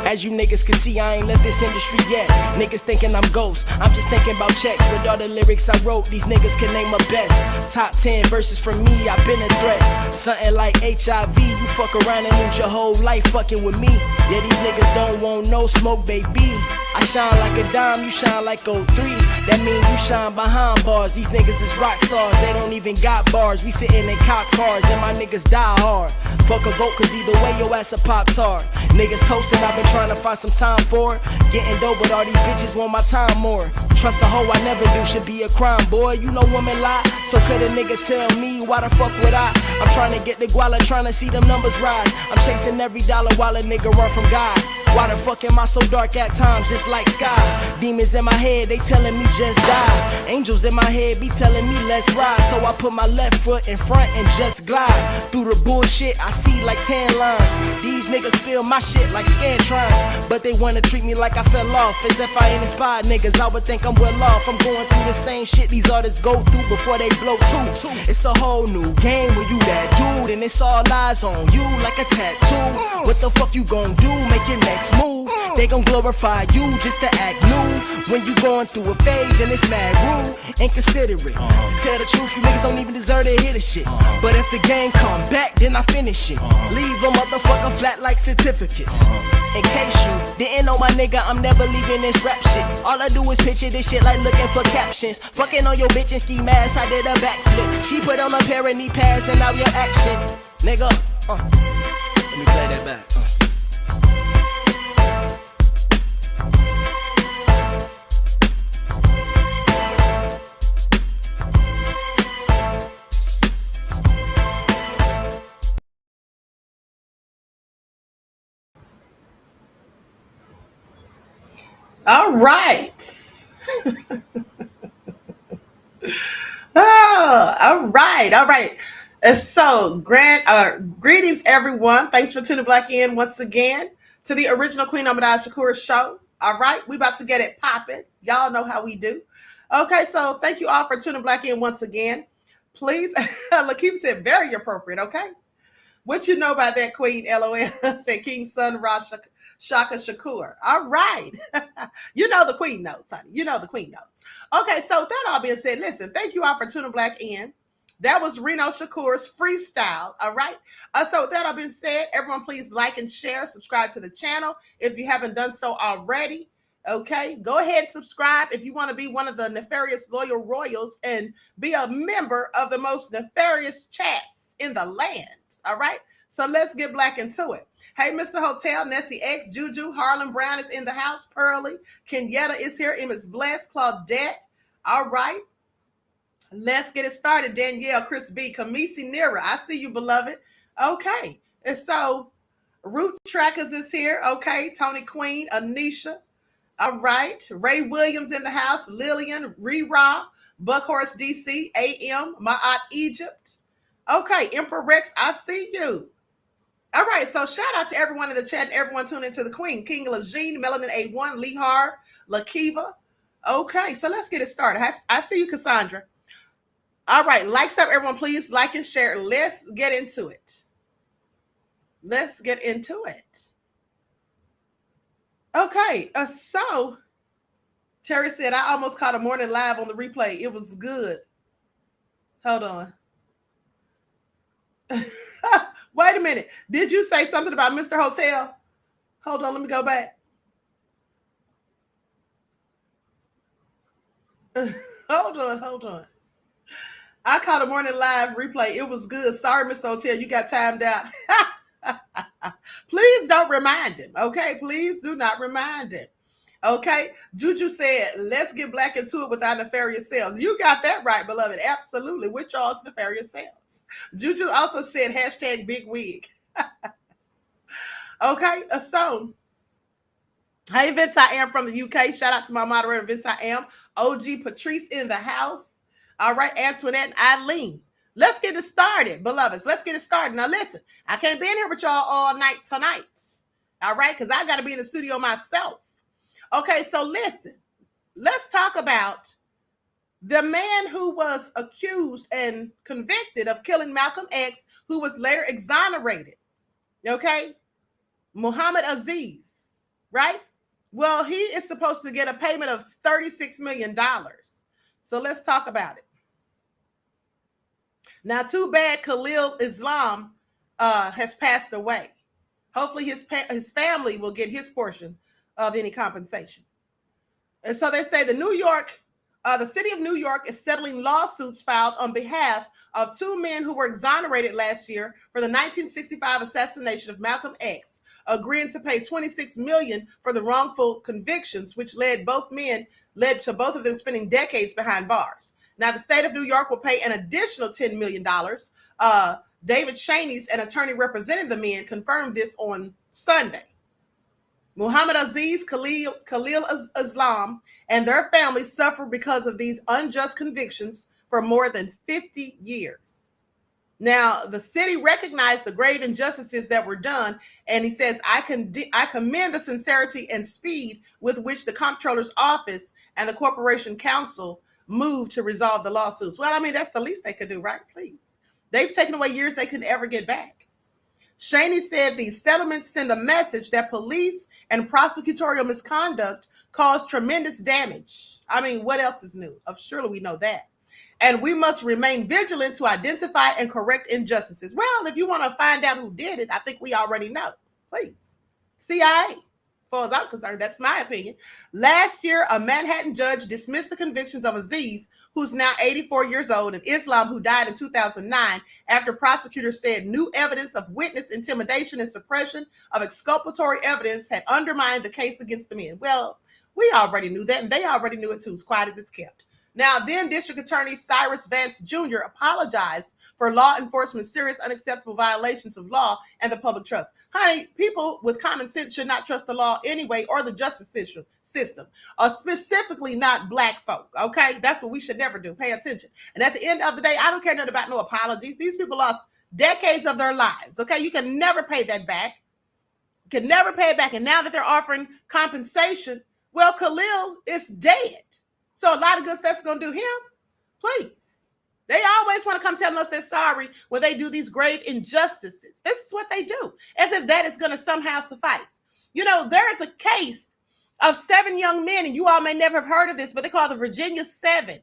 As you niggas can see, I ain't left this industry yet. Niggas thinking I'm ghost, I'm just thinking about checks. With all the lyrics I wrote, these niggas can name my best. Top 10 verses from me, I've been a threat. Something like HIV, you fuck around and lose your whole life fucking with me. Yeah, these niggas don't want no smoke, baby. I shine like a dime, you shine like 03. That mean you shine behind bars. These niggas is rock stars, they don't even got bars. We sitting in cop cars and my niggas die hard. Fuck a vote, cause either way your ass a pop tart. Niggas toasting, I've been trying to find some time for it. Getting dope, but all these bitches want my time more. Trust a hoe I never do should be a crime, boy. You know women lie, so could a nigga tell me why the fuck would I? I'm trying to get the guala, trying to see them numbers rise. I'm chasing every dollar while a nigga run from God. Why the fuck am I so dark at times, just like sky? Demons in my head, they telling me just die. Angels in my head be telling me let's ride. So I put my left foot in front and just glide. Through the bullshit, I see like 10 lines. These niggas feel my shit like Scantrons, but they wanna treat me like I fell off. As if I ain't inspired niggas, I would think I'm well off. I'm going through the same shit these artists go through before they blow too. It's a whole new game when you that dude, and it's all eyes on you like a tattoo. What the fuck you gon' do? Make your next move. They gon' glorify you just to act new. When you going through a phase and it's mad rude, inconsiderate. To tell the truth, you niggas don't even deserve to hear the shit. But if the game come back, then I finish it. Leave a motherfucker flat like certificates. In case you didn't know, my nigga, I'm never leaving this rap shit. All I do is picture this shit like looking for captions. Fucking on your bitch and ski mask, I did a backflip. She put on a pair of knee pads and now your action. Nigga, let me play that back. All right. All right. And so, greetings, everyone. Thanks for tuning back in once again to the original Queen Ahmadiyyah Shakur show. All right, we about to get it popping. Y'all know how we do. Okay, so thank you all for tuning back in once again. Please, Lakeem said very appropriate, okay? What you know about that, Queen? LOL said King Sun Ra Shaka Shakur. All right. You know the Queen knows, honey. You know the Queen knows. Okay, so that all being said, listen, thank you all for tuning back in. That was Reno Shakur's freestyle. All right. So with that all being said, everyone please like and share, subscribe to the channel if you haven't done so already. Okay, go ahead and subscribe if you want to be one of the nefarious loyal royals and be a member of the most nefarious chats in the land. All right, so let's get black into it. Hey, Mr. Hotel, Nessie X, Juju, Harlem Brown is in the house. Pearly, Kenyetta is here. Ms. Bless, Claudette. All right, let's get it started. Danielle, Chris B, Kamisi Nira, I see you, beloved. Okay, and so Ruth Trackers is here. Okay, Tony Queen, Anisha. All right, Ray Williams in the house. Lillian, Re-Ra, Buckhorse DC, AM, Ma'at Egypt. Okay, Emperor Rex, I see you. All right, so shout out to everyone in the chat and everyone tuning into the Queen. King Legine, Melanin A1, Lee Harv, Lakiva. Okay, so let's get it started. I see you, Cassandra. All right, likes up, everyone, please like and share. Let's get into it. Let's get into it. right. So Terry said, I almost caught a morning live on the replay. It was good. Hold on. Wait a minute. Did you say something about Mr. Hotel? Hold on. Let me go back. Hold on. I caught a morning live replay. It was good. Sorry, Mr. Hotel. You got timed out. Please don't remind him. Okay. Please do not remind him. Okay. Juju said, let's get black into it with our nefarious selves. You got that right, beloved. Absolutely. With y'all's nefarious selves. Juju also said hashtag big wig. Okay. So, hey, Vince, I am from the UK. Shout out to my moderator, Vince, I am. OG Patrice in the house. All right. Antoinette and Eileen. Let's get it started, beloveds. Let's get it started. Now, listen, I can't be in here with y'all all night tonight. All right. Because I got to be in the studio myself. Okay, so listen, let's talk about the man who was accused and convicted of killing Malcolm X, who was later exonerated. Okay, Muhammad Aziz, right? Well, he is supposed to get a payment of $36 million. So let's talk about it. Now, too bad Khalil Islam has passed away. Hopefully his family will get his portion of any compensation. And so they say the city of New York is settling lawsuits filed on behalf of two men who were exonerated last year for the 1965 assassination of Malcolm X, agreeing to pay $26 million for the wrongful convictions, which led to both of them spending decades behind bars. Now, the state of New York will pay an additional $10 million. David Shaney's, an attorney representing the men, confirmed this on Sunday. Muhammad Aziz, Khalil Islam, and their families suffer because of these unjust convictions for more than 50 years. Now, the city recognized the grave injustices that were done, and he says, I commend the sincerity and speed with which the comptroller's office and the corporation council moved to resolve the lawsuits. Well, I mean, that's the least they could do, right? Please. They've taken away years they could never get back. Shaney said these settlements send a message that police and prosecutorial misconduct caused tremendous damage. I mean, what else is new? Surely we know that. And we must remain vigilant to identify and correct injustices. Well, if you want to find out who did it, I think we already know. Please. CIA. As far as I'm concerned, that's my opinion. Last year, a Manhattan judge dismissed the convictions of Aziz, who's now 84 years old, and Islam, who died in 2009, after prosecutors said new evidence of witness intimidation and suppression of exculpatory evidence had undermined the case against the men. Well, we already knew that, and they already knew it too, as quiet as it's kept. Now, then District Attorney Cyrus Vance Jr. apologized for law enforcement's serious unacceptable violations of law and the public trust. Honey, people with common sense should not trust the law anyway, or the justice system, specifically not black folk, okay? That's what we should never do. Pay attention. And at the end of the day, I don't care nothing about no apologies. These people lost decades of their lives, okay? You can never pay that back. You can never pay it back. And now that they're offering compensation, well, Khalil is dead. So a lot of good stuff's going to do him. Please. They always want to come telling us they're sorry when they do these grave injustices. This is what they do, as if that is going to somehow suffice. You know, there is a case of 7 young men, and you all may never have heard of this, but they call the Virginia 7.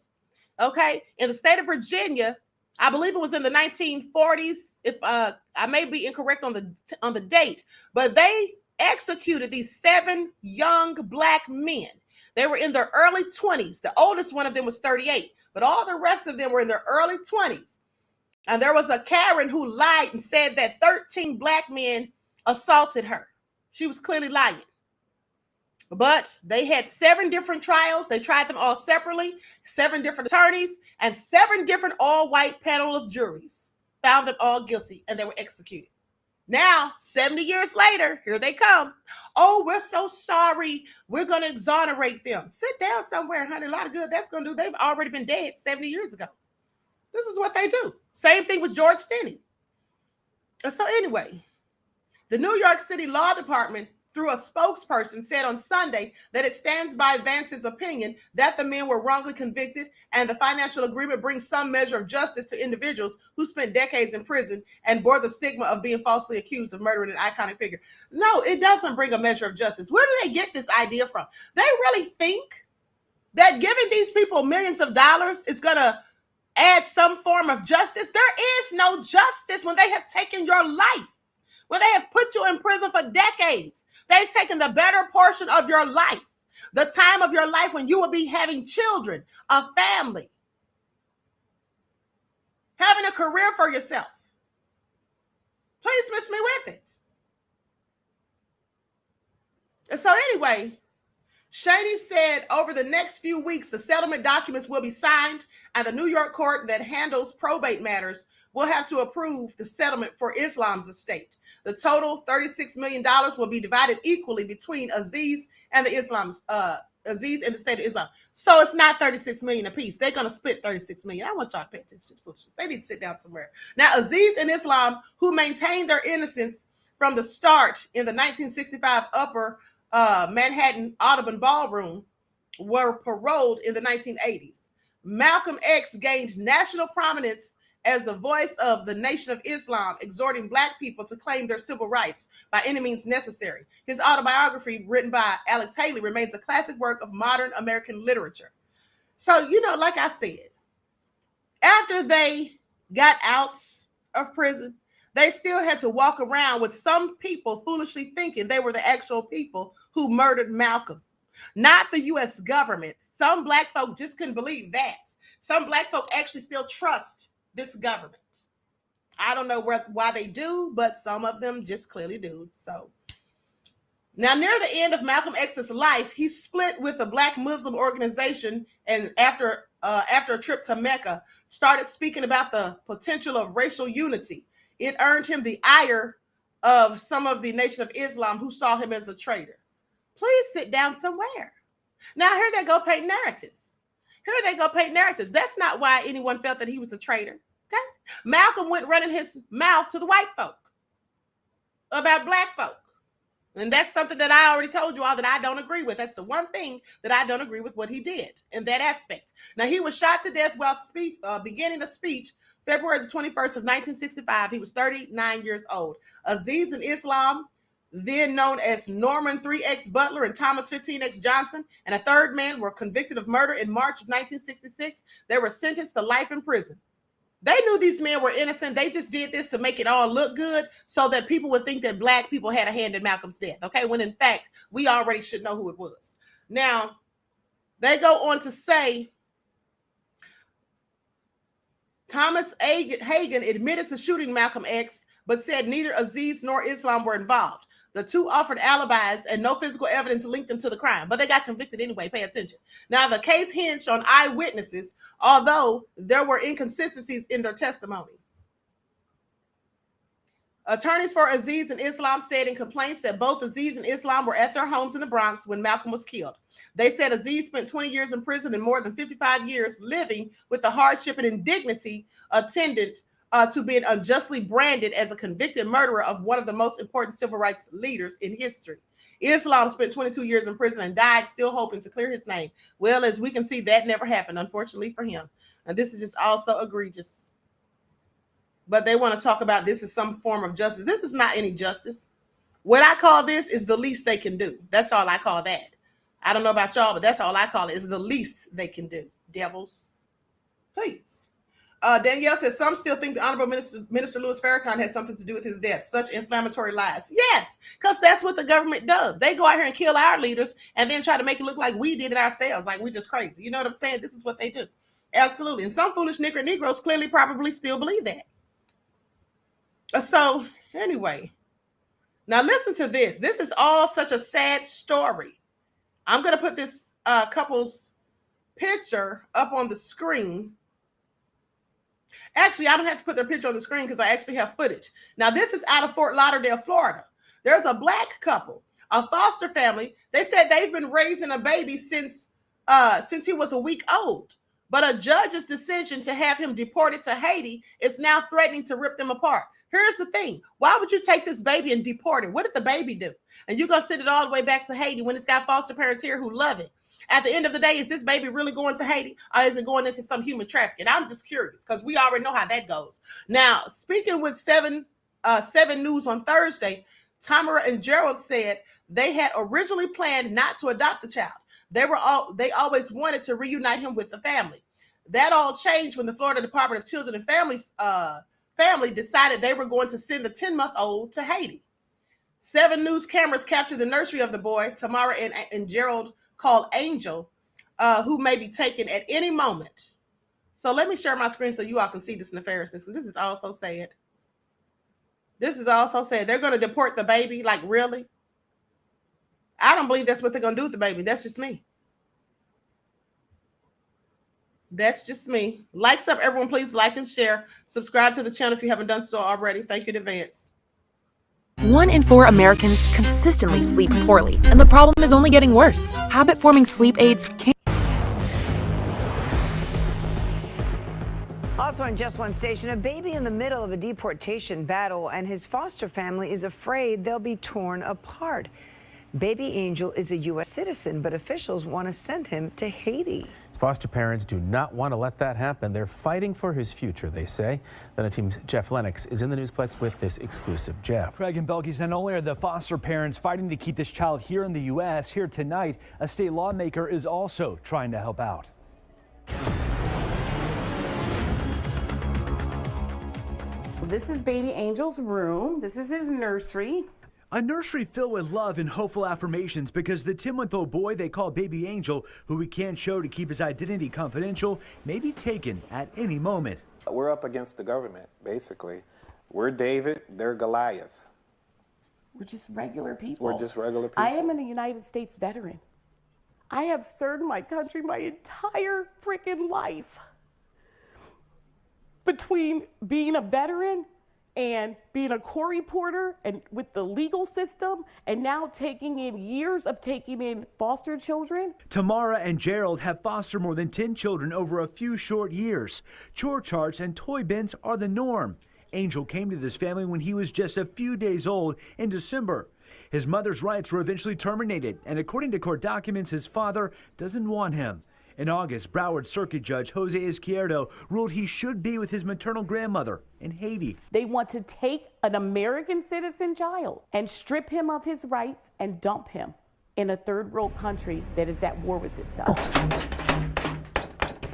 Okay? In the state of Virginia, I believe it was in the 1940s. If I may be incorrect on the date, but they executed these 7 young black men. They were in their early 20s. The oldest one of them was 38, but all the rest of them were in their early 20s. And there was a Karen who lied and said that 13 black men assaulted her. She was clearly lying. But they had 7 different trials. They tried them all separately, 7 different attorneys, and 7 different all-white panel of juries found them all guilty, and they were executed. Now, 70 years later, here they come. Oh, we're so sorry. We're going to exonerate them. Sit down somewhere, honey. A lot of good that's going to do. They've already been dead 70 years ago. This is what they do. Same thing with George Stinney. So anyway, the New York City Law Department through a spokesperson, said on Sunday that it stands by Vance's opinion that the men were wrongly convicted and the financial agreement brings some measure of justice to individuals who spent decades in prison and bore the stigma of being falsely accused of murdering an iconic figure. No, it doesn't bring a measure of justice. Where do they get this idea from? They really think that giving these people millions of dollars is going to add some form of justice? There is no justice when they have taken your life, when they have put you in prison for decades. They've taken the better portion of your life, the time of your life when you will be having children, a family, having a career for yourself. Please miss me with it. And so anyway, Shady said over the next few weeks, the settlement documents will be signed and the New York court that handles probate matters will have to approve the settlement for Islam's estate. The total $36 million will be divided equally between Aziz and Aziz and the state of Islam. So it's not $36 million apiece. They're going to split $36 million. I want y'all to pay attention to foolishness. They need to sit down somewhere. Now, Aziz and Islam, who maintained their innocence from the start in the 1965 Upper Manhattan Audubon Ballroom, were paroled in the 1980s. Malcolm X gained national prominence as the voice of the Nation of Islam, exhorting Black people to claim their civil rights by any means necessary. His autobiography, written by Alex Haley, remains a classic work of modern American literature. So, like I said, after they got out of prison, they still had to walk around with some people foolishly thinking they were the actual people who murdered Malcolm, not the U.S. government. Some Black folk just couldn't believe that. Some Black folk actually still trust this government. I don't know why they do, but some of them just clearly do. So now, near the end of Malcolm X's life, he split with a Black Muslim organization, and after a trip to Mecca, started speaking about the potential of racial unity. It earned him the ire of some of the Nation of Islam who saw him as a traitor. Please sit down somewhere. Now, here they go paint narratives. That's not why anyone felt that he was a traitor. Okay? Malcolm went running his mouth to the white folk about Black folk. And that's something that I already told you all that I don't agree with. That's the one thing that I don't agree with what he did in that aspect. Now, he was shot to death while beginning a speech February the 21st of 1965. He was 39 years old. Aziz and Islam, then known as Norman 3X Butler and Thomas 15X Johnson, and a third man, were convicted of murder in March of 1966. They were sentenced to life in prison. They knew these men were innocent. They just did this to make it all look good so that people would think that Black people had a hand in Malcolm's death, okay? When in fact, we already should know who it was. Now, they go on to say, Thomas Hagen admitted to shooting Malcolm X, but said neither Aziz nor Islam were involved. The two offered alibis and no physical evidence linked them to the crime, but they got convicted anyway. Pay attention. Now, the case hinged on eyewitnesses, although there were inconsistencies in their testimony. Attorneys for Aziz and Islam said in complaints that both Aziz and Islam were at their homes in the Bronx when Malcolm was killed. They said Aziz spent 20 years in prison and more than 55 years living with the hardship and indignity attendant to being unjustly branded as a convicted murderer of one of the most important civil rights leaders in history. Islam spent 22 years in prison and died still hoping to clear his name. Well, as we can see, that never happened, unfortunately for him. And this is just also egregious. But they want to talk about this as some form of justice. This is not any justice. What I call this is the least they can do. That's all I call that. I don't know about y'all, but that's all I call it, is the least they can do. Devils. Please. Danielle says, some still think the Honorable Minister Louis Farrakhan had something to do with his death. Such inflammatory lies. Yes, because that's what the government does. They go out here and kill our leaders and then try to make it look like we did it ourselves, like we're just crazy. You know what I'm saying? This is what they do. Absolutely. And some foolish Negroes clearly probably still believe that. So anyway, now listen to this. This is all such a sad story. I'm going to put this couple's picture up on the screen. Actually, I don't have to put their picture on the screen because I actually have footage. Now, this is out of Fort Lauderdale, Florida. There's a Black couple, a foster family. They said they've been raising a baby since he was a week old. But a judge's decision to have him deported to Haiti is now threatening to rip them apart. Here's the thing. Why would you take this baby and deport it? What did the baby do? And you're going to send it all the way back to Haiti when it's got foster parents here who love it. At the end of the day, is this baby really going to Haiti, or is it going into some human trafficking? I'm just curious because we already know how that goes. Now, speaking with 7 News on Thursday, Tamara and Gerald said they had originally planned not to adopt the child. They always wanted to reunite him with the family. That all changed when the Florida Department of Children and Families family decided they were going to send the 10-month-old to Haiti. 7 News cameras captured the nursery of the boy, Tamara and Gerald, called Angel, who may be taken at any moment. So let me share my screen so you all can see this nefariousness, because this is all so sad. This is all so sad. They're going to deport the baby? Like, really? I don't believe that's what they're going to do with the baby. That's just me. That's just me. Likes up, everyone. Please like and share. Subscribe to the channel if you haven't done so already. Thank you in advance. 1 in 4 Americans consistently sleep poorly, and the problem is only getting worse. Habit-forming sleep aids can... Also on Just One Station, a baby in the middle of a deportation battle, and his foster family is afraid they'll be torn apart. Baby Angel is a U.S. citizen, but officials want to send him to Haiti. His foster parents do not want to let that happen. They're fighting for his future, they say. Then a team's Jeff Lennox is in the Newsplex with this exclusive. Jeff. Craig and Belkis, not only are the foster parents fighting to keep this child here in the U.S., here tonight, a state lawmaker is also trying to help out. This is Baby Angel's room. This is his nursery. A nursery filled with love and hopeful affirmations because the 10-month-old boy they call Baby Angel, who we can't show to keep his identity confidential, may be taken at any moment. We're up against the government, basically. We're David, they're Goliath. We're just regular people. We're just regular people. I am a United States veteran. I have served my country my entire freaking life. Between being a veteran and being a court reporter and with the legal system, and now taking in years of taking in foster children. Tamara and Gerald have fostered more than 10 children over a few short years. Chore charts and toy bins are the norm. Angel came to this family when he was just a few days old in December. His mother's rights were eventually terminated, and according to court documents, his father doesn't want him. In August, Broward Circuit Judge Jose Izquierdo ruled he should be with his maternal grandmother in Haiti. They want to take an American citizen child and strip him of his rights and dump him in a third world country that is at war with itself.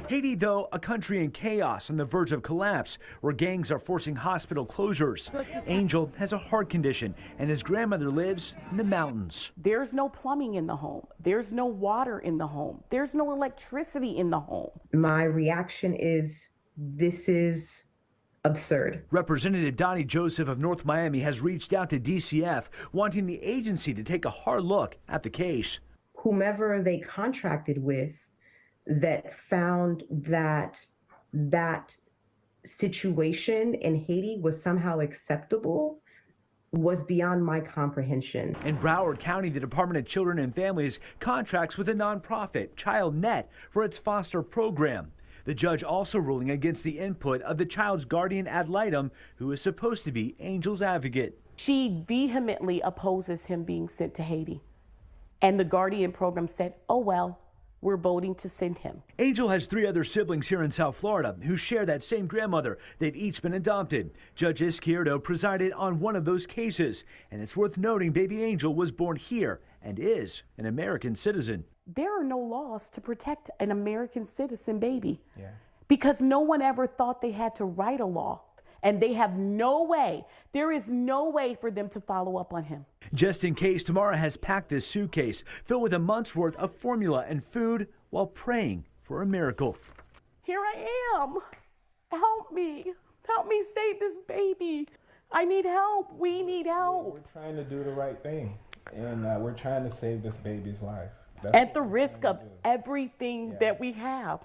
Haiti, though, a country in chaos on the verge of collapse, where gangs are forcing hospital closures. Angel has a heart condition, and his grandmother lives in the mountains. There's no plumbing in the home. There's no water in the home. There's no electricity in the home. My reaction is, this is absurd. Representative Donnie Joseph of North Miami has reached out to DCF, wanting the agency to take a hard look at the case. Whomever they contracted with that found that that situation in Haiti was somehow acceptable was beyond my comprehension. In Broward County, the Department of Children and Families contracts with a nonprofit, ChildNet, for its foster program. The judge also ruling against the input of the child's guardian ad litem, who is supposed to be Angel's advocate. She vehemently opposes him being sent to Haiti. And the guardian program said, oh, well, we're voting to send him. Angel has 3 other siblings here in South Florida who share that same grandmother. They've each been adopted. Judge Izquierdo presided on one of those cases. And it's worth noting Baby Angel was born here and is an American citizen. There are no laws to protect an American citizen baby. Because no one ever thought they had to write a law. And they have no way, there is no way for them to follow up on him. Just in case, Tamara has packed this suitcase filled with a month's worth of formula and food while praying for a miracle. Here I am. Help me. Help me save this baby. I need help. We need help. We're trying to do the right thing, and we're trying to save this baby's life. At the risk of everything that we have.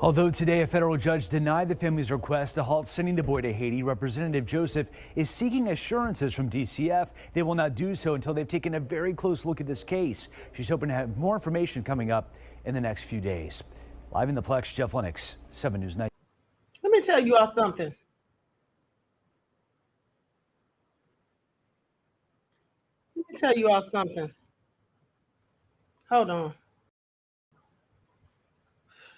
Although today a federal judge denied the family's request to halt sending the boy to Haiti, Representative Joseph is seeking assurances from DCF they will not do so until they've taken a very close look at this case. She's hoping to have more information coming up in the next few days. Live in the Plex, Jeff Lennox, 7 News 9. Let me tell you all something. tell you all something. Hold on.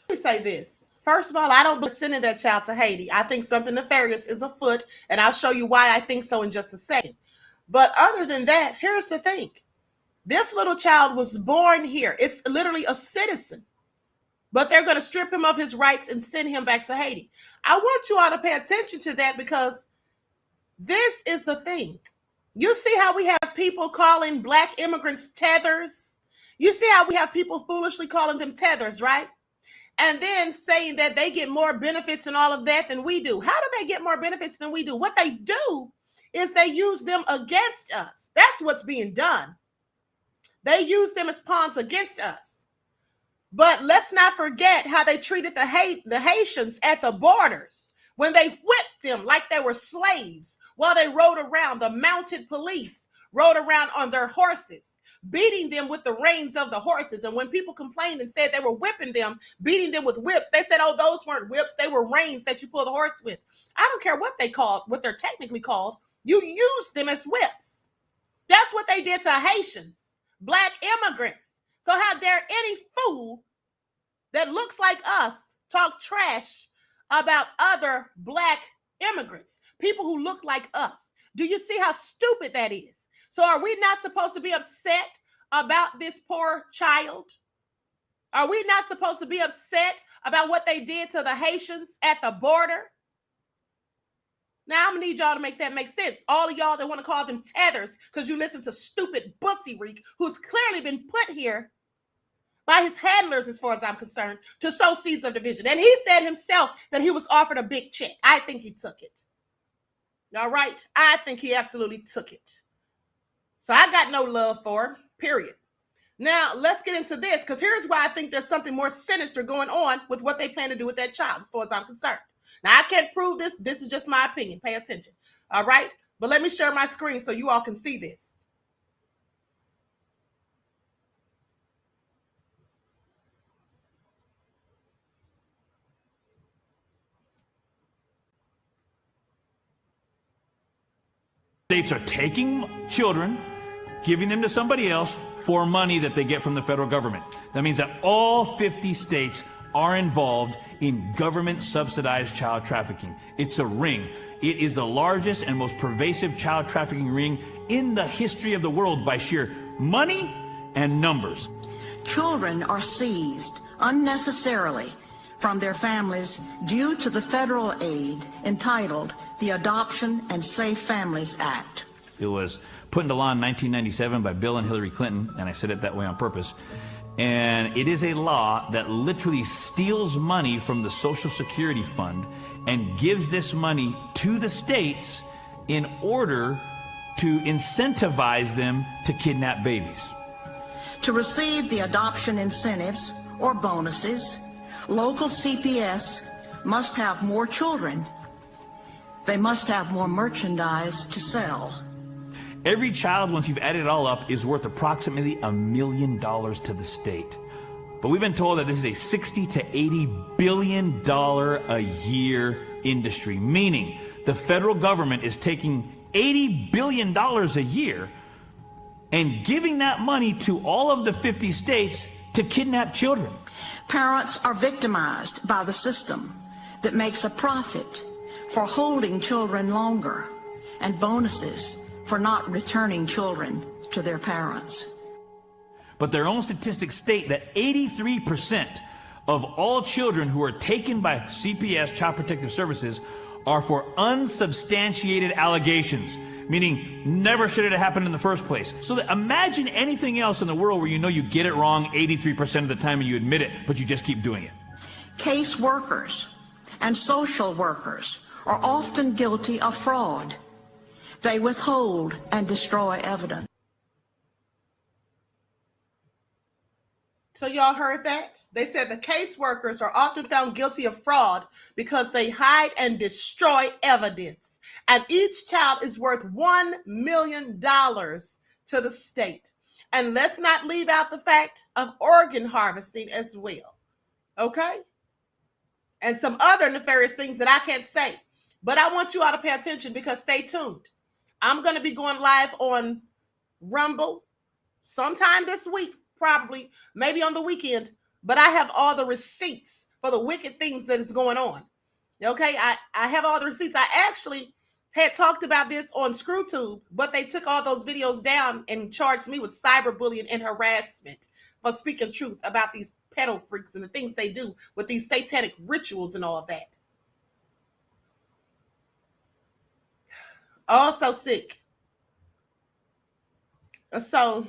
Let me say this. First of all, I don't believe sending that child to Haiti. I think something nefarious is afoot, and I'll show you why I think so in just a second. But other than that, here's the thing. This little child was born here. It's literally a citizen. But they're going to strip him of his rights and send him back to Haiti. I want you all to pay attention to that, because this is the thing. You see how we have people calling Black immigrants tethers? You see how we have people foolishly calling them tethers, right? And then saying that they get more benefits and all of that than we do. How do they get more benefits than we do? What they do is they use them against us. That's what's being done. They use them as pawns against us. But let's not forget how they treated the Haitians at the borders when they whipped them like they were slaves while they rode around. The mounted police rode around on their horses, beating them with the reins of the horses. And when people complained and said they were whipping them, beating them with whips, they said, oh, those weren't whips. They were reins that you pull the horse with. I don't care what they're technically called. You use them as whips. That's what they did to Haitians, Black immigrants. So how dare any fool that looks like us talk trash about other Black immigrants, people who look like us? Do you see how stupid that is? So are we not supposed to be upset about this poor child? Are we not supposed to be upset about what they did to the Haitians at the border? Now, I'm going to need y'all to make that make sense. All of y'all that want to call them tethers because you listen to stupid Bussy Reek, who's clearly been put here by his handlers, as far as I'm concerned, to sow seeds of division. And he said himself that he was offered a big check. I think he took it. All right? I think he absolutely took it. So I got no love for him, period. Now, let's get into this, because here's why I think there's something more sinister going on with what they plan to do with that child, as far as I'm concerned. Now, I can't prove this. This is just my opinion. Pay attention. All right? But let me share my screen so you all can see this. States are taking children, giving them to somebody else for money that they get from the federal government. That means that all 50 states are involved in government subsidized child trafficking. It's a ring. It is the largest and most pervasive child trafficking ring in the history of the world by sheer money and numbers. Children are seized unnecessarily from their families due to the federal aid entitled the Adoption and Safe Families Act. It was put into law in 1997 by Bill and Hillary Clinton, and I said it that way on purpose. And it is a law that literally steals money from the Social Security Fund and gives this money to the states in order to incentivize them to kidnap babies. To receive the adoption incentives or bonuses, local CPS must have more children. They must have more merchandise to sell. Every child, once you've added it all up, is worth approximately $1 million to the state. But we've been told that this is a $60 to $80 billion a year industry, meaning the federal government is taking $80 billion a year and giving that money to all of the 50 states to kidnap children. Parents are victimized by the system that makes a profit for holding children longer and bonuses for not returning children to their parents. But their own statistics state that 83% of all children who are taken by CPS, Child Protective Services, are for unsubstantiated allegations, meaning never should it have happened in the first place. So that imagine anything else in the world where you know you get it wrong 83% of the time and you admit it, but you just keep doing it. Case workers and social workers are often guilty of fraud. They withhold and destroy evidence. So y'all heard that? They said the caseworkers are often found guilty of fraud because they hide and destroy evidence. And each child is worth $1 million to the state. And let's not leave out the fact of organ harvesting as well. Okay? And some other nefarious things that I can't say. But I want you all to pay attention, because stay tuned. I'm going to be going live on Rumble, sometime this week, probably, maybe on the weekend, but I have all the receipts for the wicked things that is going on. Okay, I have all the receipts. I actually had talked about this on ScrewTube, but they took all those videos down and charged me with cyberbullying and harassment for speaking truth about these pedo freaks and the things they do with these satanic rituals and all of that. Also sick. So,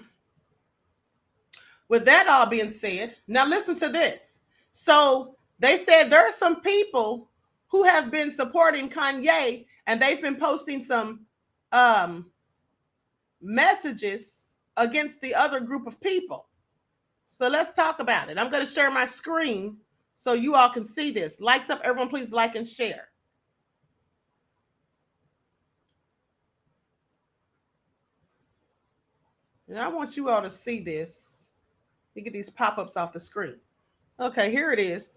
with that all being said, now listen to this. So, they said there are some people who have been supporting Kanye, and they've been posting some messages against the other group of people. So let's talk about it. I'm going to share my screen so you all can see this. Likes up, everyone, please like and share. And I want you all to see this. You get these pop-ups off the screen. Okay, here it is.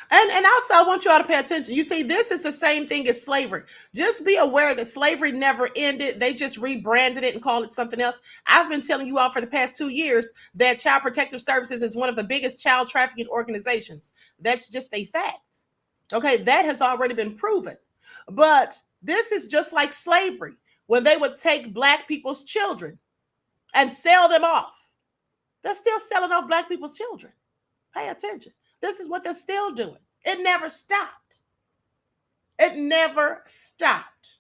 And also, I want you all to pay attention. You see, this is the same thing as slavery. Just be aware that slavery never ended. They just rebranded it and called it something else. I've been telling you all for the past 2 years that Child Protective Services is one of the biggest child trafficking organizations. That's just a fact. Okay, that has already been proven. But this is just like slavery, when they would take Black people's children and sell them off. They're still selling off Black people's children. Pay attention. This is what they're still doing. It never stopped. It never stopped.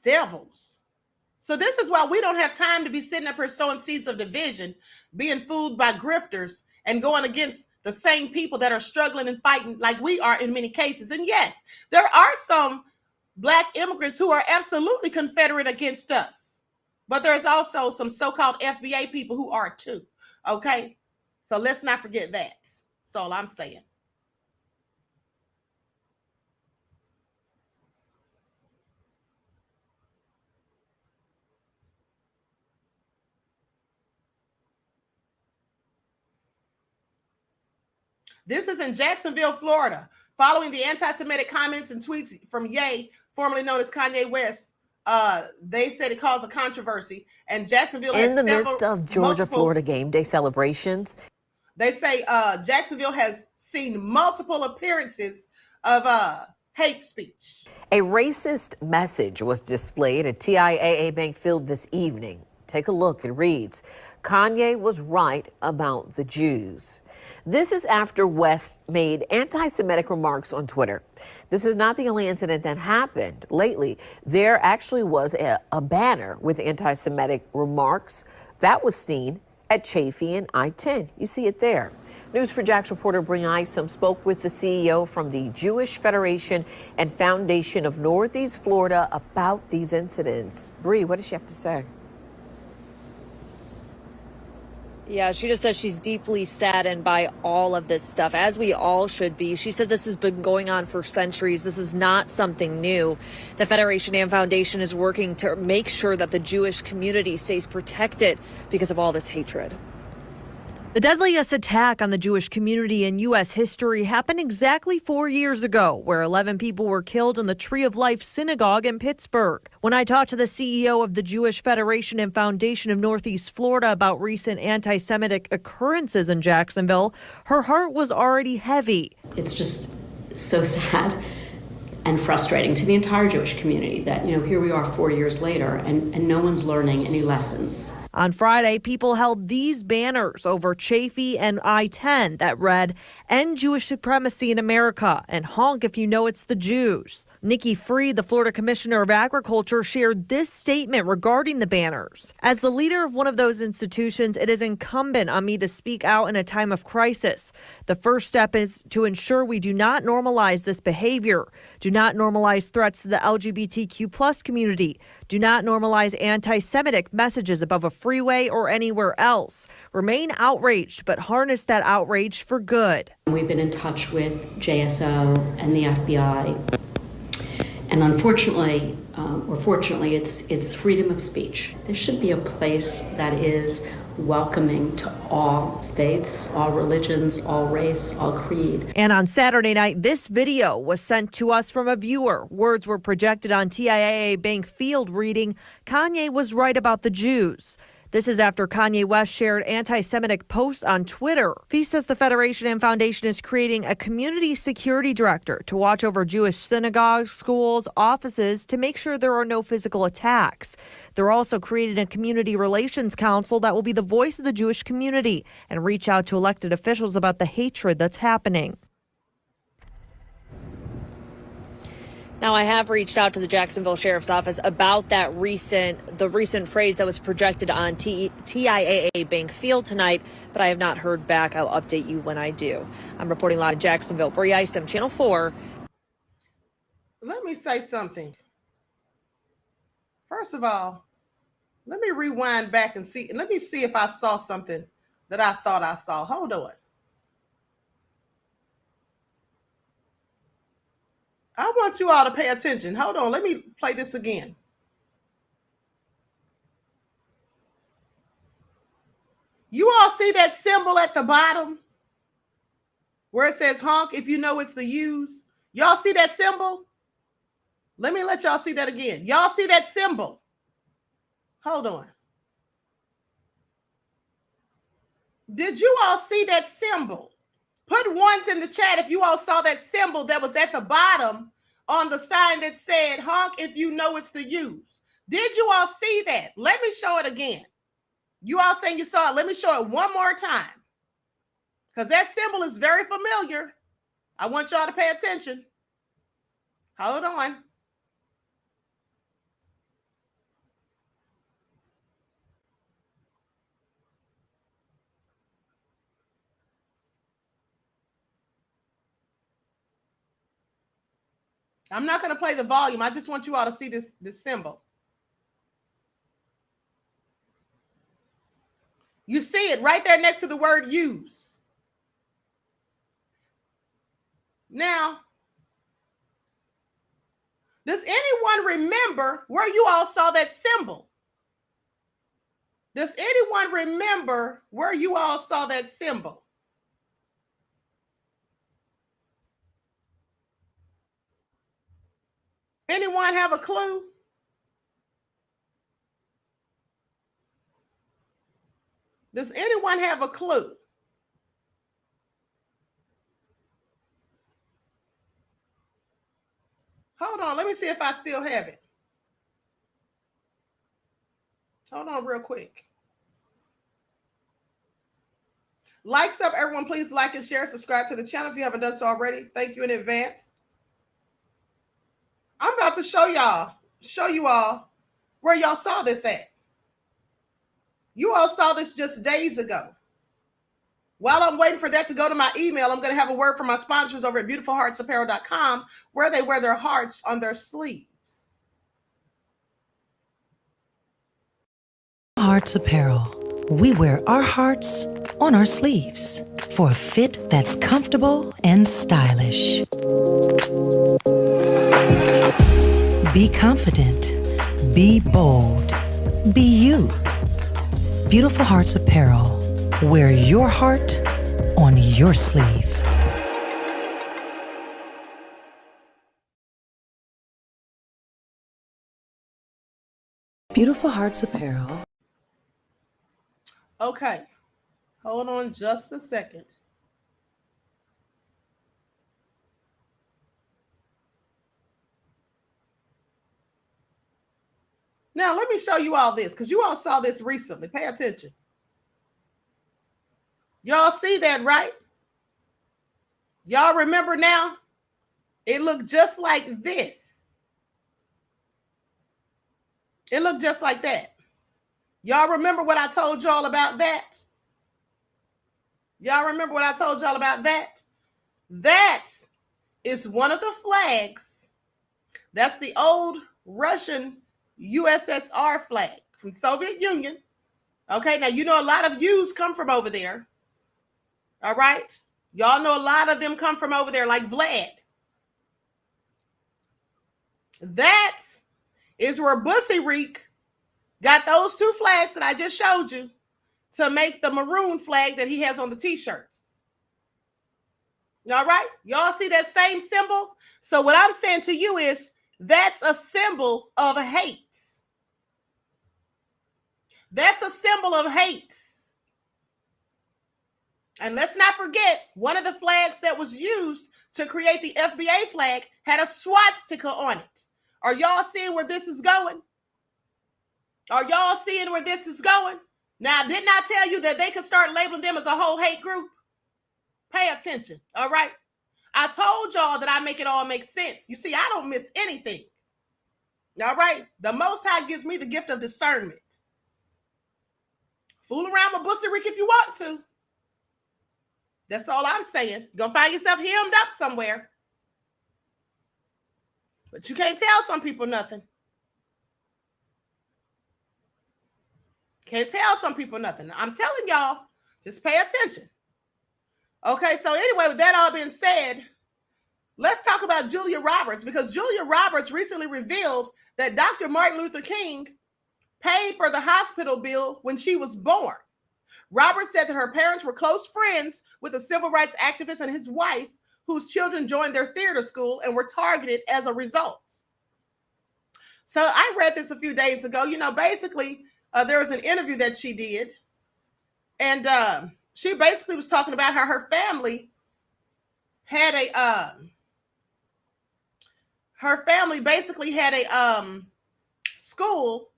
Devils. So this is why we don't have time to be sitting up here sowing seeds of division, being fooled by grifters, and going against the same people that are struggling and fighting like we are in many cases. And yes, there are some Black immigrants who are absolutely Confederate against us. But there's also some so-called FBA people who are too. Okay? So let's not forget that. That's all I'm saying. This is in Jacksonville, Florida. Following the anti-Semitic comments and tweets from Ye, formerly known as Kanye West, they said it caused a controversy. And Jacksonville in the midst of Georgia-Florida game day celebrations. They say Jacksonville has seen multiple appearances of hate speech. A racist message was displayed at TIAA Bank Field this evening. Take a look. It reads, Kanye was right about the Jews. This is after West made anti-Semitic remarks on Twitter. This is not the only incident that happened. Lately, there actually was a banner with anti-Semitic remarks that was seen at Chafee and I-10. You see it there. News4Jax reporter Bri Isom spoke with the CEO from the Jewish Federation and Foundation of Northeast Florida about these incidents. Bri, what does she have to say? Yeah, she just says she's deeply saddened by all of this stuff, as we all should be. She said this has been going on for centuries. This is not something new. The Federation and Foundation is working to make sure that the Jewish community stays protected because of all this hatred. The deadliest attack on the Jewish community in U.S. history happened exactly 4 years ago, where 11 people were killed in the Tree of Life Synagogue in Pittsburgh. When I talked to the CEO of the Jewish Federation and Foundation of Northeast Florida about recent anti-Semitic occurrences in Jacksonville, her heart was already heavy. It's just so sad and frustrating to the entire Jewish community that, here we are 4 years later and no one's learning any lessons. On Friday, people held these banners over Chafee and I-10 that read, "End Jewish supremacy in America," and "Honk if you know it's the Jews." Nikki Freed, the Florida Commissioner of Agriculture, shared this statement regarding the banners. As the leader of one of those institutions, it is incumbent on me to speak out in a time of crisis. The first step is to ensure we do not normalize this behavior. Do not normalize threats to the LGBTQ+ community. Do not normalize anti-Semitic messages above a freeway or anywhere else. Remain outraged, but harness that outrage for good. We've been in touch with JSO and the FBI. And unfortunately, or fortunately, it's freedom of speech. There should be a place that is welcoming to all faiths, all religions, all race, all creed. And on Saturday night, this video was sent to us from a viewer. Words were projected on TIAA Bank Field reading, "Kanye was right about the Jews." This is after Kanye West shared anti-Semitic posts on Twitter. Fee says the Federation and Foundation is creating a community security director to watch over Jewish synagogues, schools, offices to make sure there are no physical attacks. They're also creating a community relations council that will be the voice of the Jewish community and reach out to elected officials about the hatred that's happening. Now, I have reached out to the Jacksonville Sheriff's Office about the recent phrase that was projected on TIAA Bank Field tonight, but I have not heard back. I'll update you when I do. I'm reporting live in Jacksonville. Bree Isom, Channel 4. Let me say something. First of all, let me rewind back and see. Let me see if I saw something that I thought I saw. Hold on. I want you all to pay attention. Hold on. Let me play this again. You all see that symbol at the bottom where it says honk if you know it's the U's? Y'all see that symbol? Let me let y'all see that again. Y'all see that symbol? Hold on. Did you all see that symbol? Put ones in the chat if you all saw that symbol that was at the bottom on the sign that said honk if you know it's the U's. Did you all see that? Let me show it again. You all saying you saw it. Let me show it one more time. Because that symbol is very familiar. I want y'all to pay attention. Hold on. I'm not going to play the volume. I just want you all to see this symbol. You see it right there next to the word use. Now, does anyone remember where you all saw that symbol? Does anyone remember where you all saw that symbol? Anyone have a clue? Does anyone have a clue? Hold on, let me see if I still have it. Hold on real quick. Likes up, everyone. Please like and share, subscribe to the channel if you haven't done so already. Thank you in advance. I'm about to show you all where y'all saw this at. You all saw this just days ago. While I'm waiting for that to go to my email, I'm going to have a word from my sponsors over at beautifulheartsapparel.com, where they wear their hearts on their sleeves. Hearts Apparel. We wear our hearts on our sleeves for a fit that's comfortable and stylish. Be confident. Be bold. Be you. Beautiful Hearts Apparel. Wear your heart on your sleeve. Beautiful Hearts Apparel. Okay. Hold on just a second. Now, let me show you all this because you all saw this recently. Pay attention. Y'all see that, right? Y'all remember now? It looked just like this. It looked just like that. Y'all remember what I told y'all about that? Y'all remember what I told y'all about that? That is one of the flags. That's the old Russian USSR flag from Soviet Union. Okay, now you know a lot of U's come from over there. All right? Y'all know a lot of them come from over there, like Vlad. That is where Bussy Reek got those two flags that I just showed you. to make the maroon flag that he has on the t-shirt. All right, y'all see that same symbol? So what I'm saying to you is that's a symbol of hate. That's a symbol of hate. And let's not forget, one of the flags that was used to create the FBA flag had a swastika on it. Are y'all seeing where this is going? Are y'all seeing where this is going? Now, didn't I tell you that they could start labeling them as a whole hate group? Pay attention, all right? I told y'all that I make it all make sense. You see, I don't miss anything. All right? The Most High gives me the gift of discernment. Fool around with Bussy Rick if you want to. That's all I'm saying. You're going to find yourself hemmed up somewhere. But you can't tell some people nothing. Can't tell some people nothing. I'm telling y'all, just pay attention. Okay, so anyway, with that all being said, let's talk about Julia Roberts, because Julia Roberts recently revealed that Dr. Martin Luther King paid for the hospital bill when she was born. Roberts said that her parents were close friends with a civil rights activist and his wife, whose children joined their theater school and were targeted as a result. So I read this a few days ago. You know, basically, there was an interview that she did, and she basically was talking about how her family had a school,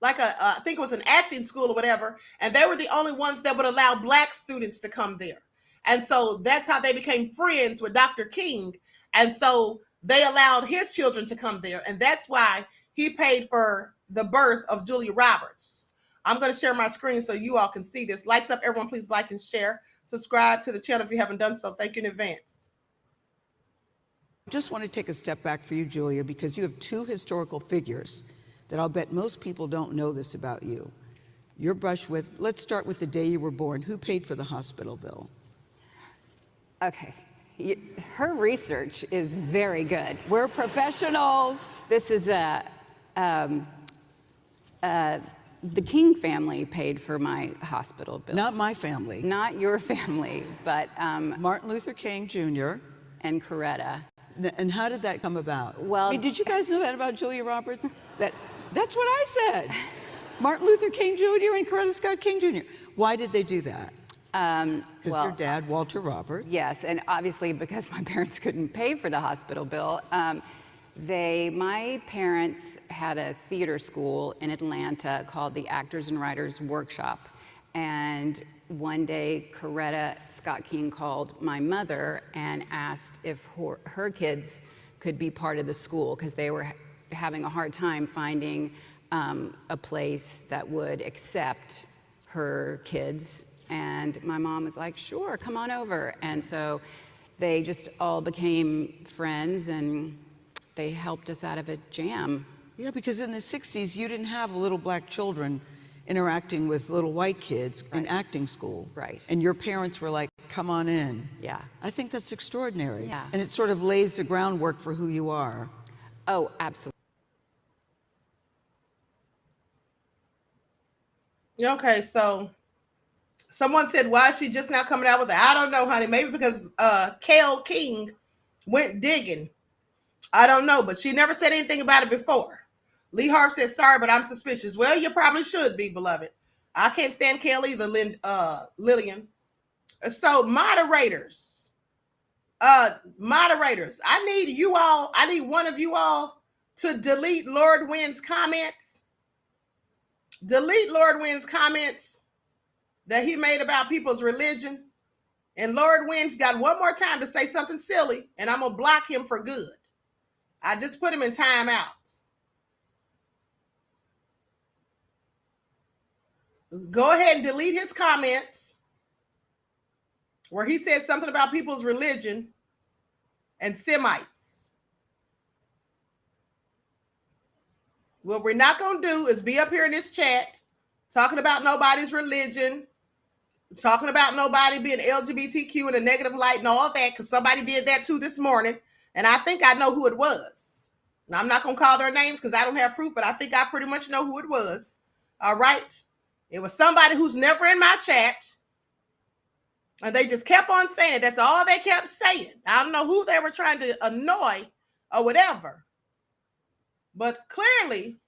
like I think it was an acting school or whatever, and they were the only ones that would allow Black students to come there. And so that's how they became friends with Dr. King. And so they allowed his children to come there, and that's why he paid for the birth of Julia Roberts. I'm going to share my screen so you all can see this. Likes up, everyone. Please like and share. Subscribe to the channel if you haven't done so. Thank you in advance. I just want to take a step back for you, Julia, because you have two historical figures that I'll bet most people don't know this about you. You're brushed with, let's start with the day you were born. Who paid for the hospital bill? Okay. Her research is very good. We're professionals. This is the King family paid for my hospital bill. Not my family. Not your family, but Martin Luther King Jr. and Coretta. And how did that come about? Well, I mean, did you guys know that about Julia Roberts? That's what I said. Martin Luther King Jr. and Coretta Scott King Jr. Why did they do that? Because your dad, Walter Roberts. Yes, and obviously because my parents couldn't pay for the hospital bill. My parents had a theater school in Atlanta called the Actors and Writers Workshop. And one day, Coretta Scott King called my mother and asked if her kids could be part of the school, because they were having a hard time finding a place that would accept her kids. And my mom was like, sure, come on over. And so they just all became friends, and they helped us out of a jam. Yeah, because in the 60s, you didn't have little Black children interacting with little white kids in acting school. Right. And your parents were like, come on in. Yeah. I think that's extraordinary. Yeah. And it sort of lays the groundwork for who you are. Oh, absolutely. Okay, so someone said, why is she just now coming out with it? I don't know, honey. Maybe because Kale King went digging. I don't know, but she never said anything about it before. Lee Harp said, sorry, but I'm suspicious. Well, you probably should be, beloved. I can't stand Kale either, Lillian. So moderators, I need one of you all to delete Lord Wynn's comments. Delete Lord Wynn's comments that he made about people's religion. And Lord Wynn's got one more time to say something silly, and I'm going to block him for good. I just put him in timeout. Go ahead and delete his comments where he said something about people's religion and Semites. What we're not going to do is be up here in this chat talking about nobody's religion, talking about nobody being LGBTQ in a negative light and all that, because somebody did that too this morning, and I think I know who it was. Now, I'm not going to call their names because I don't have proof, but I think I pretty much know who it was. All right? It was somebody who's never in my chat. And they just kept on saying it. That's all they kept saying. I don't know who they were trying to annoy or whatever. But clearly,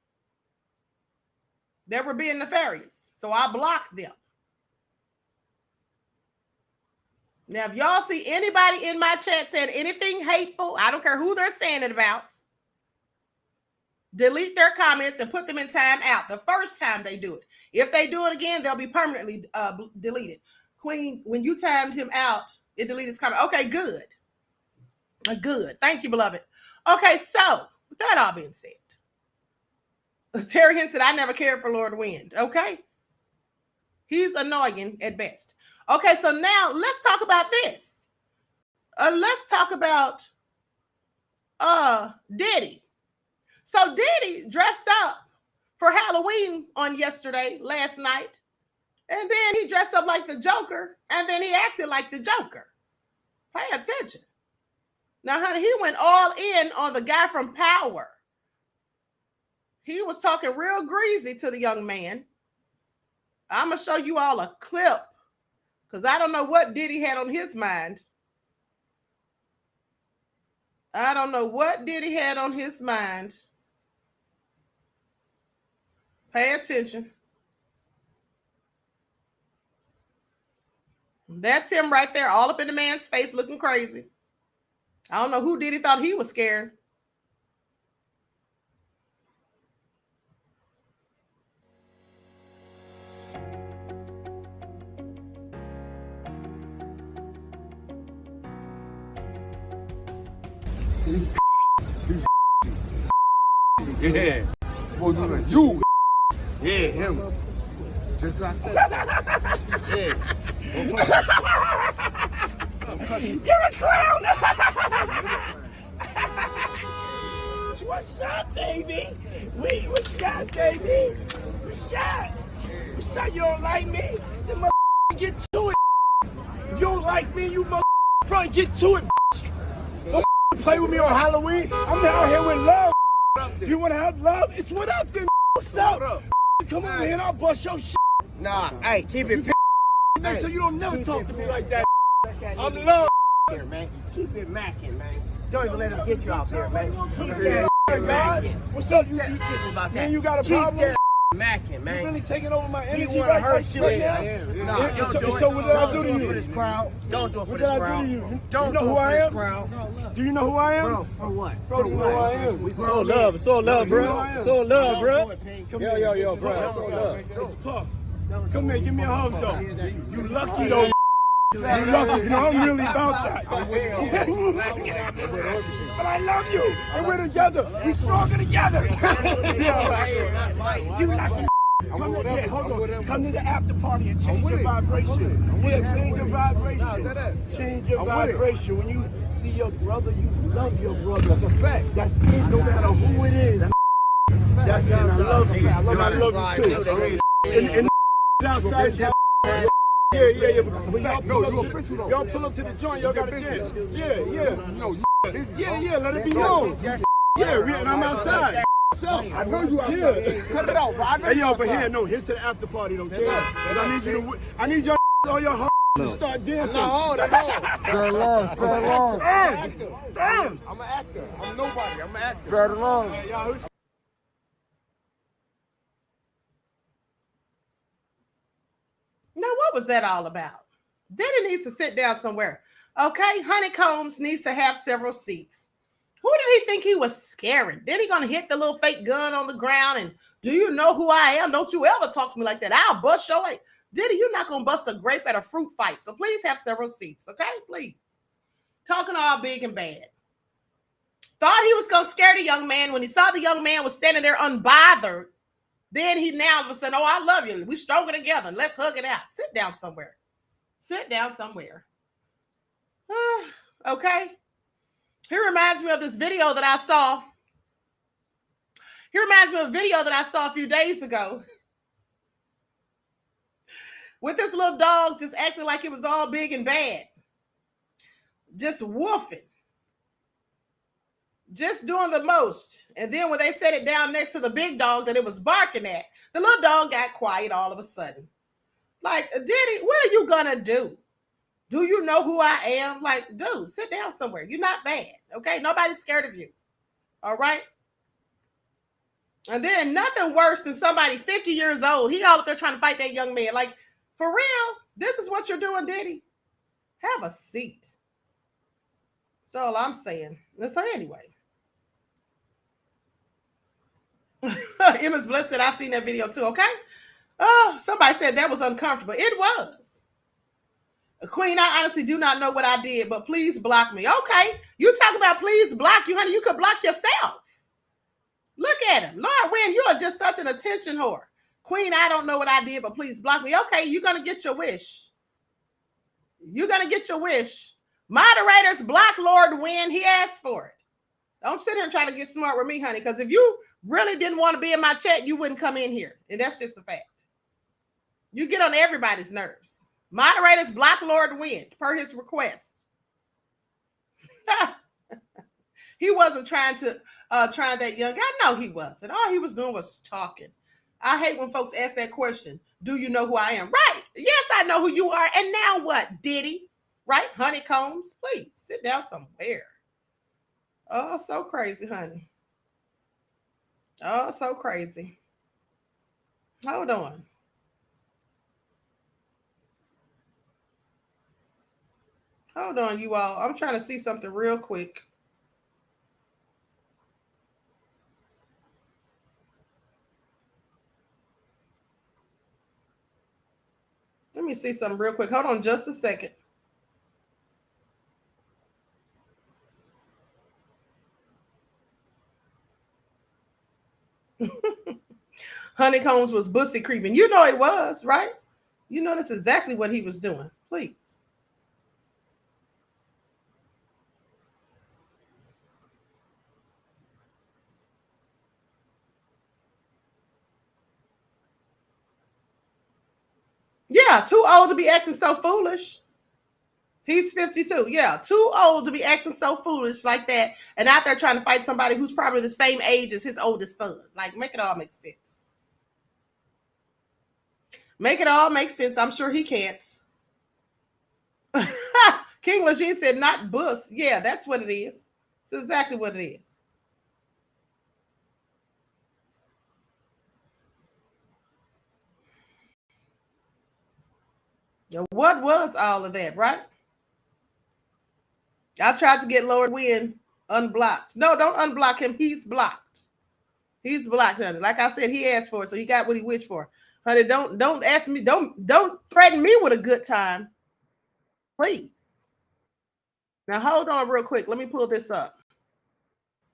they were being nefarious. So I blocked them. Now, if y'all see anybody in my chat saying anything hateful, I don't care who they're saying it about, delete their comments and put them in timeout the first time they do it. If they do it again, they'll be permanently deleted. Queen, when you timed him out, it deleted his comment. Okay, good. Good. Thank you, beloved. Okay, so with that all being said, Terry Hinn said, I never cared for Lord Wind. Okay. He's annoying at best. Okay, so now let's talk about this. Let's talk about Diddy. So Diddy dressed up for Halloween on last night. And then he dressed up like the Joker. And then he acted like the Joker. Pay attention. Now, honey, he went all in on the guy from Power. He was talking real greasy to the young man. I'm going to show you all a clip because I don't know what Diddy had on his mind. I don't know what Diddy had on his mind. Pay attention. That's him right there, all up in the man's face looking crazy. I don't know who Diddy thought he was scared. Yeah. You. Yeah, him. Just because I said so. Yeah. Don't touch me. You're a clown! What's up, baby? What's up, baby? What's up? What's up? You don't like me? Then get to it. If you don't like me, you front get to it. Don't play with me on Halloween. I'm out here with love. You want to have love? It's what up then. What's up? Come over here and I'll bust your shit. Nah, hey, keep it. Hey, so you don't never talk to me like that. I'm love. Here, man. Keep it macking, man. Don't even let him get you out there, man. Keep that macking. What's up? You about that. Man, you got a Keep problem? that macking, man. You really taking over my energy He want to hurt you. right now? Nah, So what did I do to you? Don't do it for this crowd. Don't do it for What this did I crowd. do to you? Don't You know do who it I for this am? crowd. Do you know who I am? Bro, for what? Bro, you know who I am? It's all love. It's all love, bro. It's all love, bro. Yo, bro. It's all love. It's Puff. Come here, give me a hug, though. You lucky, though. You lucky. You know, I'm really about that. But I love you. And we're together. We're stronger together. You lucky. Come here, hold on. Come to the after party and change your vibration. Yeah, change your vibration. Change your vibration. When you see your brother, you love your brother. That's a fact. That's it, no matter who it is. That's it. I love you. I love you too. And outside. Yeah. But y'all pull up to the joint. Y'all got a dance. Yeah. Yeah. Let it be known. Yeah, and I'm outside. I know you out there. Cut it out, bro. Hey, yo, but here, no, here's to the after party, don't care. And I need y'all all your to start dancing. Spread along. Damn. I'm an actor. I'm nobody. I'm an actor. Spread along. Now, what was that all about? Diddy needs to sit down somewhere. Okay, Honeycombs needs to have several seats. Who did he think he was scaring? Then he gonna hit the little fake gun on the ground and do you know who I am? Don't you ever talk to me like that. I'll bust your way. Diddy, you're not gonna bust a grape at a fruit fight. So please have several seats, okay? Please. Talking all big and bad. Thought he was gonna scare the young man when he saw the young man was standing there unbothered. Then he now was saying, oh, I love you. We stronger together. Let's hug it out. Sit down somewhere. Okay. He reminds me of this video that I saw. He reminds me of a video that I saw a few days ago with this little dog just acting like it was all big and bad. Just woofing. Just doing the most. And then when they set it down next to the big dog that it was barking at, the little dog got quiet all of a sudden. Like, Diddy, what are you gonna do? Do you know who I am? Like, dude, sit down somewhere. You're not bad, okay? Nobody's scared of you, all right? And then nothing worse than somebody 50 years old. He all up there trying to fight that young man. Like, for real, this is what you're doing, Diddy? Have a seat. That's all I'm saying. So anyway. Emma's blessed that I've seen that video too, okay? Oh, somebody said that was uncomfortable. It was. Queen, I honestly do not know what I did, but please block me. Okay, you talk about please block you, honey. You could block yourself. Look at him. Lord Wynn, you are just such an attention whore. Queen, I don't know what I did, but please block me. Okay, you're going to get your wish. You're going to get your wish. Moderators, block Lord Wynn. He asked for it. Don't sit here and try to get smart with me, honey, because if you really didn't want to be in my chat, you wouldn't come in here. And that's just the fact. You get on everybody's nerves. Moderators, block Lord Wynn per his request. He wasn't trying to try that young guy. No, he wasn't. All he was doing was talking. I hate when folks ask that question. Do you know who I am? Right. Yes, I know who you are. And now what, Diddy? Right? Honeycombs, please sit down somewhere. Oh, so crazy, honey. Oh, so crazy. Hold on. Hold on, you all. I'm trying to see something real quick. Let me see something real quick. Hold on just a second. Honeycombs was bussy creeping. You know he was, right? You know that's exactly what he was doing. Please. Yeah, too old to be acting so foolish. He's 52. Yeah, too old to be acting so foolish like that and out there trying to fight somebody who's probably the same age as his oldest son. Like, make it all make sense. Make it all make sense. I'm sure he can't. King Lejeune said, not bus. Yeah, that's what it is. It's exactly what it is. Now, what was all of that, right? I tried to get Lord Wynn unblocked. No, don't unblock him. He's blocked. He's blocked, honey. Like I said, he asked for it, so he got what he wished for. Honey, don't ask me. Don't threaten me with a good time. Please. Now, hold on real quick. Let me pull this up.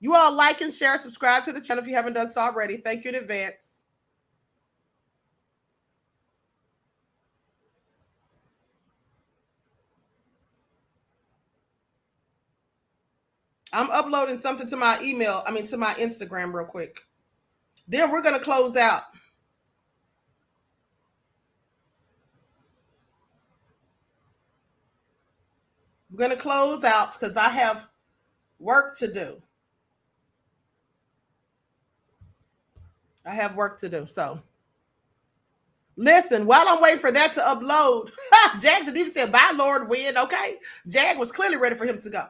You all like and share, subscribe to the channel if you haven't done so already. Thank you in advance. I'm uploading something to my email, to my Instagram real quick. Then we're going to close out. We're going to close out because I have work to do. I have work to do. So, listen, while I'm waiting for that to upload, Jag didn't even say, bye, Lord Wynn, okay? Jag was clearly ready for him to go.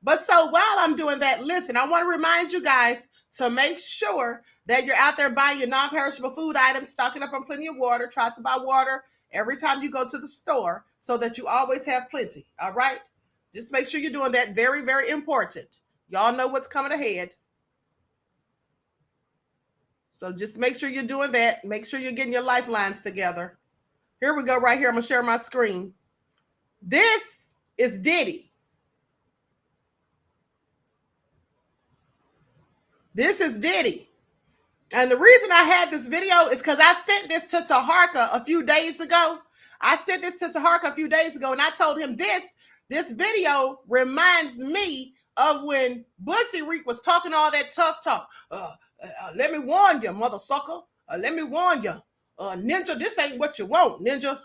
But so while I'm doing that, listen, I want to remind you guys to make sure that you're out there buying your non-perishable food items, stocking up on plenty of water. Try to buy water every time you go to the store so that you always have plenty, all right? Just make sure you're doing that. Very, very important. Y'all know what's coming ahead. So just make sure you're doing that. Make sure you're getting your lifelines together. Here we go right here. I'm going to share my screen. This is Diddy. This is Diddy. And the reason I had this video is because I sent this to Taharka a few days ago. I sent this to Taharka a few days ago, and I told him this video reminds me of when Bussy Reek was talking all that tough talk. Let me warn you, mother sucker. Let me warn you. Ninja, this ain't what you want, Ninja.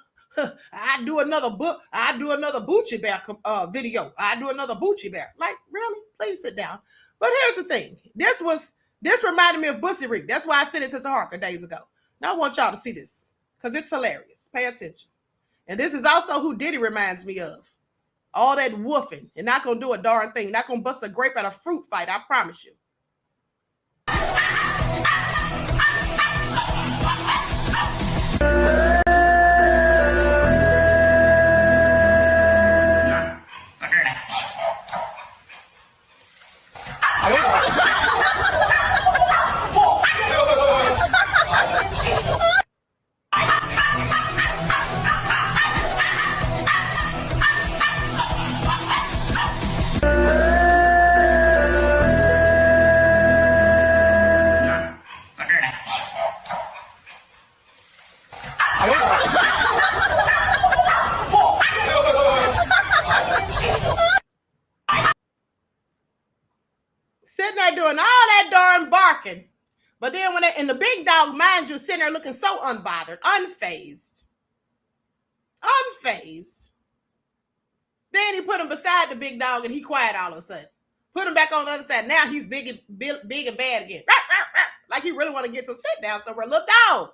I do another Bucci Bear video. I do another Bucci Bear. Like, really? Please sit down. But here's the thing. This reminded me of Bussy Reek. That's why I sent it to Taharka days ago. Now I want y'all to see this because it's hilarious. Pay attention. And this is also who Diddy reminds me of. All that woofing and not going to do a darn thing. Not going to bust a grape at a fruit fight. I promise you. Sitting there doing all that darn barking. But then when and the big dog, mind you, sitting there looking so unbothered, unfazed. Then he put him beside the big dog and he quiet all of a sudden. Put him back on the other side. Now he's big and bad again. Like he really want to get to sit down somewhere. Look, dog.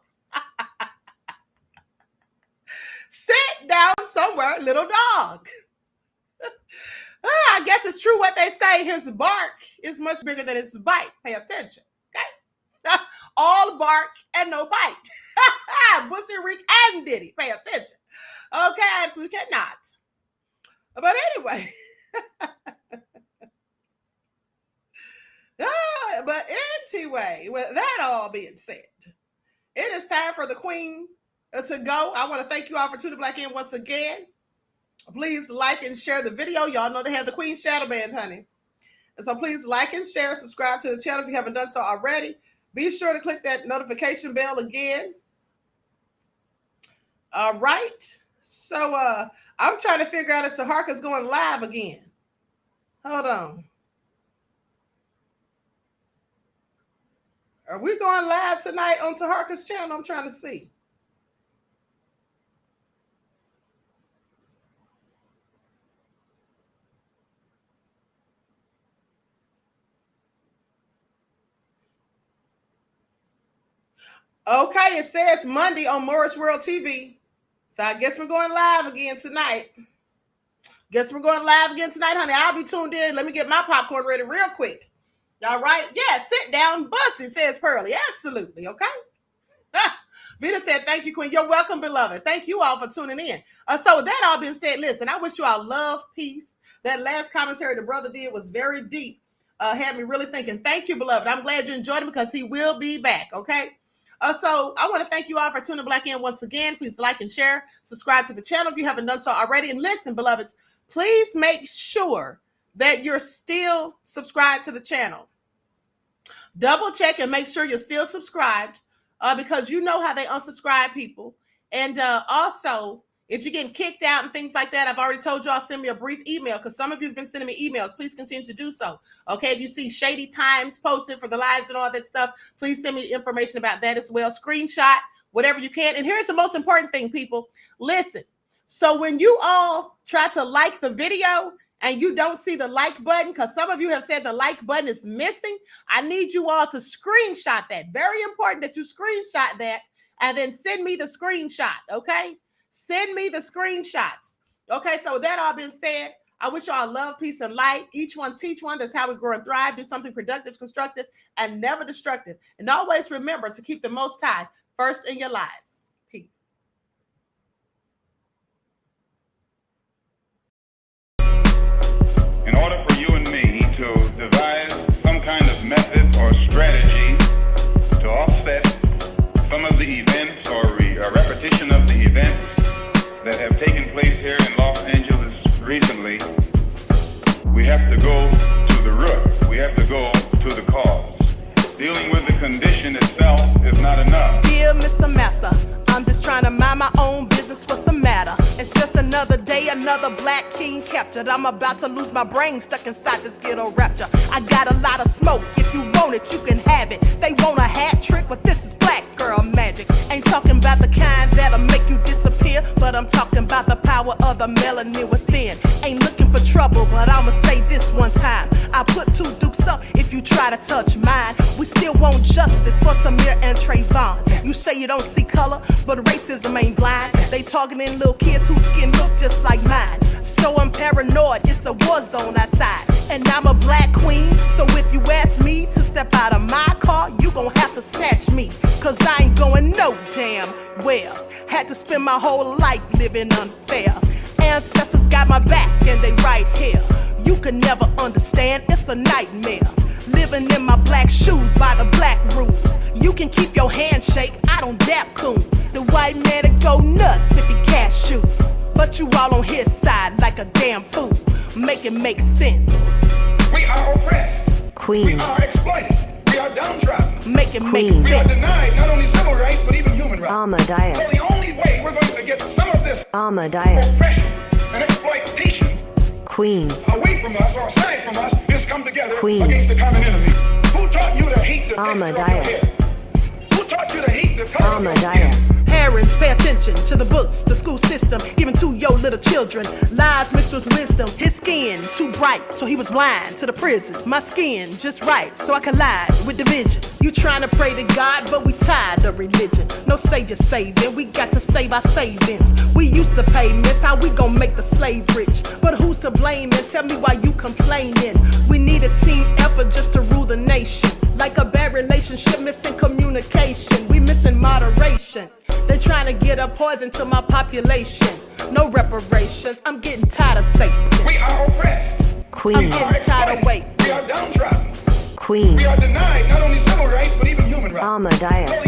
Sit down somewhere, little dog. I guess it's true what they say. His bark is much bigger than his bite. Pay attention. Okay? All bark and no bite. Bussy Reek and Diddy. Pay attention. Okay, I absolutely cannot. But anyway. With that all being said, it is time for the queen to go. I want to thank you all for tuning back in once again. Please like and share the video. Y'all know they have the Queen Shadow Band, honey. And so please like and share, subscribe to the channel if you haven't done so already. Be sure to click that notification bell again. All right. So I'm trying to figure out if Taharka's going live again. Hold on. Are we going live tonight on Taharka's channel? I'm trying to see. Okay, it says Monday on Morris World TV. So I guess we're going live again tonight. Honey. I'll be tuned in. Let me get my popcorn ready real quick. Y'all right? Yeah, sit down, Bussy, says Pearly. Absolutely, okay? Vita said, thank you, Queen. You're welcome, beloved. Thank you all for tuning in. So with that all being said, listen, I wish you all love, peace. That last commentary the brother did was very deep. Had me really thinking. Thank you, beloved. I'm glad you enjoyed him because he will be back, okay? So I want to thank you all for tuning back in once again. Please like and share. Subscribe to the channel if you haven't done so already. And listen, beloveds, please make sure that you're still subscribed to the channel. Double check and make sure you're still subscribed because you know how they unsubscribe people. And also, if you're getting kicked out and things like that, I've already told you I'll send me a brief email because some of you have been sending me emails. Please continue to do so. Okay, if you see shady times posted for the lives and all that stuff, please send me information about that as well. Screenshot, whatever you can. And here's the most important thing, people. Listen, so when you all try to like the video and you don't see the like button, because some of you have said the like button is missing, I need you all to screenshot that. Very important that you screenshot that and then send me the screenshot, okay? Send me the screenshots. Okay, so with that all being said, I wish y'all love, peace, and light. Each one teach one. That's how we grow and thrive. Do something productive, constructive, and never destructive. And always remember to keep the Most High first in your lives. Peace. In order for you and me to devise some kind of method or strategy to offset some of the events or a repetition of the events that have taken place here in Los Angeles recently, we have to go to the root. We have to go to the cause. Dealing with the condition itself is not enough. Dear Mr. Massa, I'm just trying to mind my own business. What's the matter? It's just another day, another black king captured. I'm about to lose my brain, stuck inside this ghetto rapture. I got a lot of smoke. If you want it, you can have it. They want a hat trick, but this is black girl magic. Ain't talking about the kind that'll make you disappear, but I'm talking about the power of the melanin within. Ain't looking for trouble, but I'ma say this one time. I put two dukes up. If touch mine. We still want justice for Tamir and Trayvon. You say you don't see color, but racism ain't blind. They targeting little kids whose skin look just like mine. So I'm paranoid, it's a war zone outside. And I'm a black queen, so if you ask me to step out of my car, you gon' have to snatch me. Cause I ain't going no damn well. Had to spend my whole life living unfair. Ancestors got my back and they right here. You can never understand, it's a nightmare. Living in my black shoes by the black rules. You can keep your handshake, I don't dap coons. The white man to go nuts if he cash you. But you all on his side like a damn fool. Make it make sense. We are oppressed. Queen. We are exploited. We are downtrodden. Make it make sense. We are denied not only civil rights, but even human rights. Ahmadiyyah. So the only way we're going to get some of this Ahmadiyyah. oppression and exploitation Queen. away from us or aside from us is come together Queen. against the common enemy. Who taught you to hate the texture of your Ahmadiyyah. hair? Who taught you to hate the color of your skin? Ahmadiyyah. Parents, pay attention to the books, the school system, given to your little children. Lies mixed with wisdom. His skin too bright, so he was blind to the prison. My skin just right, so I collide with division. You trying to pray to God, but we tired of religion. No savior saving, we got to save our savings. We used to pay miss, how we gon' make the slave rich? But who's to blame, and tell me why you complaining? We need a team effort just to rule the nation. Like a bad relationship, missing communication. We missing moderation. They trying to get a poison to my population. No reparations, I'm getting tired of Satan. We are oppressed. Queen. I'm getting tired of waiting. We are downtrodden. Queen. We are denied not only civil rights, but even human rights. Ahmadiyyah.